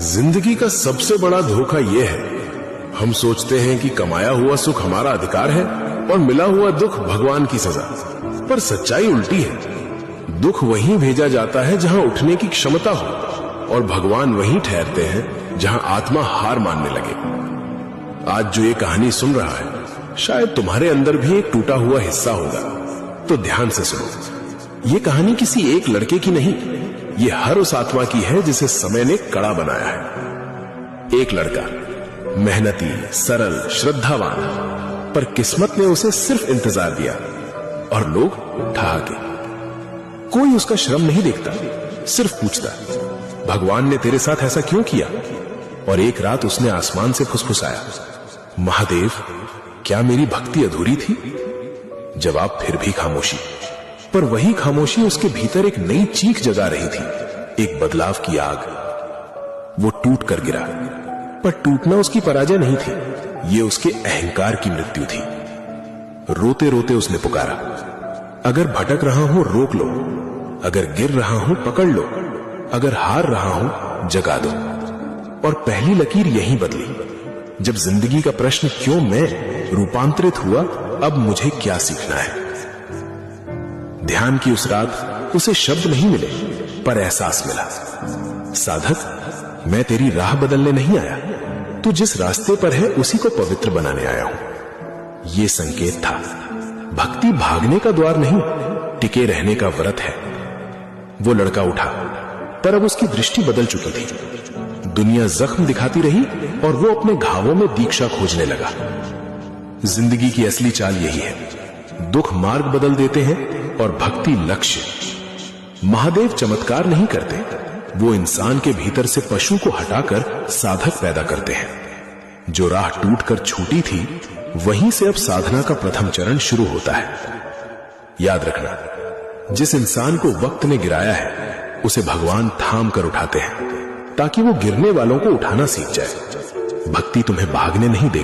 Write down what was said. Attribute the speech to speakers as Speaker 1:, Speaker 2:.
Speaker 1: जिंदगी का सबसे बड़ा धोखा यह है, हम सोचते हैं कि कमाया हुआ सुख हमारा अधिकार है और मिला हुआ दुख भगवान की सजा। पर सच्चाई उल्टी है। दुख वहीं भेजा जाता है जहां उठने की क्षमता हो, और भगवान वहीं ठहरते हैं जहां आत्मा हार मानने लगे। आज जो ये कहानी सुन रहा है, शायद तुम्हारे अंदर भी एक टूटा हुआ हिस्सा होगा। तो ध्यान से सुनो। ये कहानी किसी एक लड़के की नहीं, ये हर उस आत्मा की है जिसे समय ने कड़ा बनाया है। एक लड़का, मेहनती, सरल, श्रद्धावान, पर किस्मत ने उसे सिर्फ इंतजार दिया और लोग ठहाके। कोई उसका श्रम नहीं देखता, सिर्फ पूछता, भगवान ने तेरे साथ ऐसा क्यों किया? और एक रात उसने आसमान से फुसफुसाया, महादेव, क्या मेरी भक्ति अधूरी थी? जवाब फिर भी खामोशी। पर वही खामोशी उसके भीतर एक नई चीख जगा रही थी, एक बदलाव की आग। वो टूट कर गिरा, पर टूटना उसकी पराजय नहीं थी, ये उसके अहंकार की मृत्यु थी। रोते रोते उसने पुकारा, अगर भटक रहा हूं रोक लो, अगर गिर रहा हूं पकड़ लो, अगर हार रहा हूं जगा दो। और पहली लकीर यहीं बदली, जब जिंदगी का प्रश्न क्यों मैं रूपांतरित हुआ, अब मुझे क्या सीखना है। ध्यान की उस रात उसे शब्द नहीं मिले, पर एहसास मिला, साधक, मैं तेरी राह बदलने नहीं आया, तू जिस रास्ते पर है उसी को पवित्र बनाने आया हूं। ये संकेत था, भक्ति भागने का द्वार नहीं, टिके रहने का व्रत है। वो लड़का उठा, पर अब उसकी दृष्टि बदल चुकी थी। दुनिया जख्म दिखाती रही और वो अपने घावों में दीक्षा खोजने लगा। जिंदगी की असली चाल यही है, दुख मार्ग बदल देते हैं और भक्ति लक्ष्य। महादेव चमत्कार नहीं करते, वो इंसान के भीतर से पशु को हटाकर साधक पैदा करते हैं। जो राह टूटकर छूटी थी, वहीं से अब साधना का प्रथम चरण शुरू होता है। याद रखना, जिस इंसान को वक्त ने गिराया है, उसे भगवान थाम कर उठाते हैं, ताकि वो गिरने वालों को उठाना सीख जाए। भक्ति तुम्हें भागने नहीं देगी।